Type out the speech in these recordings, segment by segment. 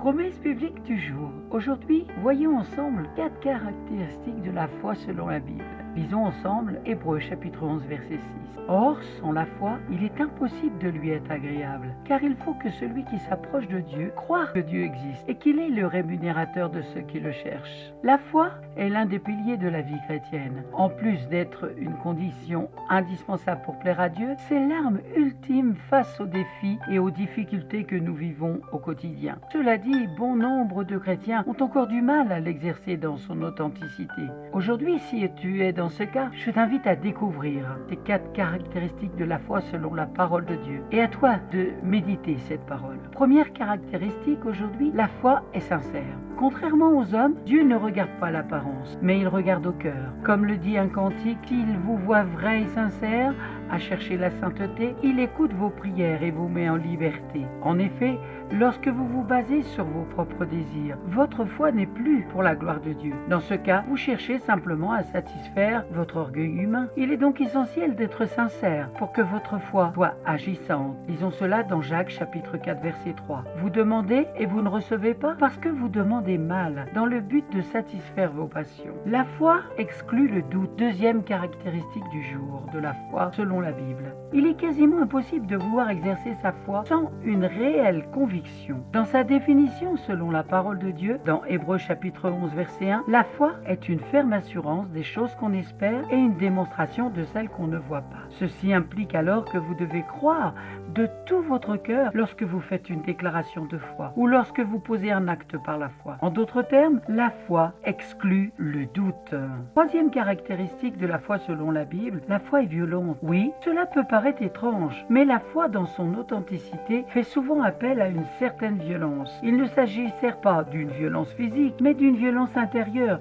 Promesse biblique du jour. Aujourd'hui, voyons ensemble 4 caractéristiques de la foi selon la Bible. Lisons ensemble Hébreux chapitre 11 verset 6. Or, sans la foi, il est impossible de lui être agréable, car il faut que celui qui s'approche de Dieu croie que Dieu existe et qu'il est le rémunérateur de ceux qui le cherchent. La foi est l'un des piliers de la vie chrétienne. En plus d'être une condition indispensable pour plaire à Dieu, c'est l'arme ultime face aux défis et aux difficultés que nous vivons au quotidien. Cela dit, bon nombre de chrétiens ont encore du mal à l'exercer dans son authenticité. Aujourd'hui, si tu es dans ce cas, je t'invite à découvrir ces 4 caractéristiques de la foi selon la parole de Dieu. Et à toi de méditer cette parole. Première caractéristique aujourd'hui, la foi est sincère. Contrairement aux hommes, Dieu ne regarde pas l'apparence, mais il regarde au cœur. Comme le dit un cantique, s'il vous voit vrai et sincère, à chercher la sainteté, il écoute vos prières et vous met en liberté. En effet, lorsque vous vous basez sur vos propres désirs, votre foi n'est plus pour la gloire de Dieu. Dans ce cas, vous cherchez simplement à satisfaire votre orgueil humain. Il est donc essentiel d'être sincère pour que votre foi soit agissante. Lisons cela dans Jacques chapitre 4 verset 3. Vous demandez et vous ne recevez pas parce que vous demandez mal, dans le but de satisfaire vos passions. La foi exclut le doute. Deuxième caractéristique du jour de la foi selon la Bible. Il est quasiment impossible de vouloir exercer sa foi sans une réelle conviction. Dans sa définition selon la parole de Dieu, dans Hébreux chapitre 11 verset 1, la foi est une ferme assurance des choses qu'on espère et une démonstration de celles qu'on ne voit pas. Ceci implique alors que vous devez croire de tout votre cœur lorsque vous faites une déclaration de foi ou lorsque vous posez un acte par la foi. En d'autres termes, la foi exclut le doute. Troisième caractéristique de la foi selon la Bible, la foi est violente. Oui, cela peut paraître étrange, mais la foi dans son authenticité fait souvent appel à une certaine violence. Il ne s'agit certes pas d'une violence physique, mais d'une violence intérieure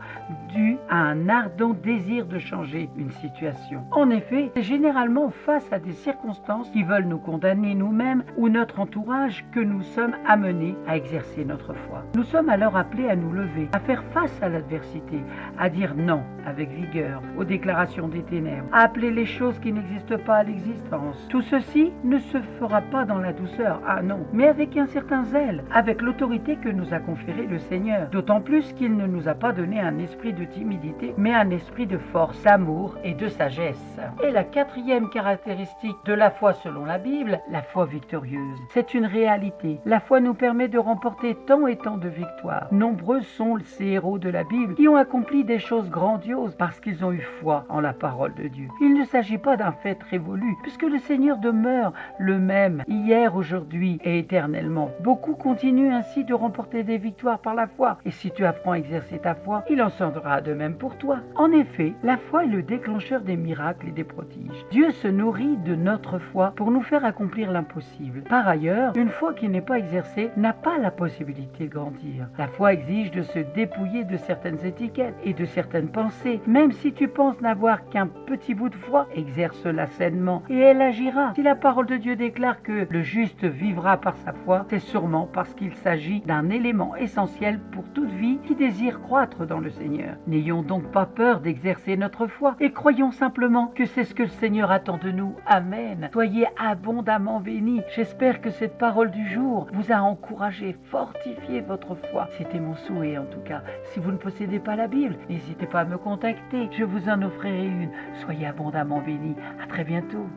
due à un ardent désir de changer une situation. En effet, c'est généralement face à des circonstances qui veulent nous condamner nous-mêmes ou notre entourage que nous sommes amenés à exercer notre foi. Nous sommes alors appelés à nous lever, à faire face à l'adversité, à dire non avec vigueur aux déclarations des ténèbres, à appeler les choses qui n'existent pas à l'existence. Tout ceci ne se fera pas dans la douceur, ah non, mais avec un certain zèle, avec l'autorité que nous a conférée le Seigneur. D'autant plus qu'il ne nous a pas donné un esprit de timidité, mais un esprit de force, d'amour et de sagesse. Et la 4e caractéristique de la foi selon la Bible, la foi victorieuse. C'est une réalité. La foi nous permet de remporter tant et tant de victoires. Nombreux sont ces héros de la Bible qui ont accompli des choses grandioses parce qu'ils ont eu foi en la parole de Dieu. Il ne s'agit pas d'un fait révolu, puisque le Seigneur demeure le même hier, aujourd'hui et éternellement. Beaucoup continuent ainsi de remporter des victoires par la foi. Et si tu apprends à exercer ta foi, il en sera de même pour toi. En effet, la foi est le déclencheur des miracles et des prodiges. Dieu se nourrit de notre foi pour nous faire accomplir l'impossible. Par ailleurs, une foi qui n'est pas exercée n'a pas la possibilité de grandir. La foi exige de se dépouiller de certaines étiquettes et de certaines pensées. Même si tu penses n'avoir qu'un petit bout de foi, exerce-la sainement et elle agira. Si la parole de Dieu déclare que le juste vivra par sa foi, c'est sûrement parce qu'il s'agit d'un élément essentiel pour toute vie qui désire croître dans le Seigneur. N'ayons donc pas peur d'exercer notre foi et croyons simplement que c'est ce que le Seigneur attend de nous. Amen. Soyez abondamment bénis. J'espère que cette parole du jour vous a encouragé, fortifié votre foi. C'était mon souhait en tout cas. Si vous ne possédez pas la Bible, n'hésitez pas à me contacter. Je vous en offrirai une. Soyez abondamment bénis. À très bientôt.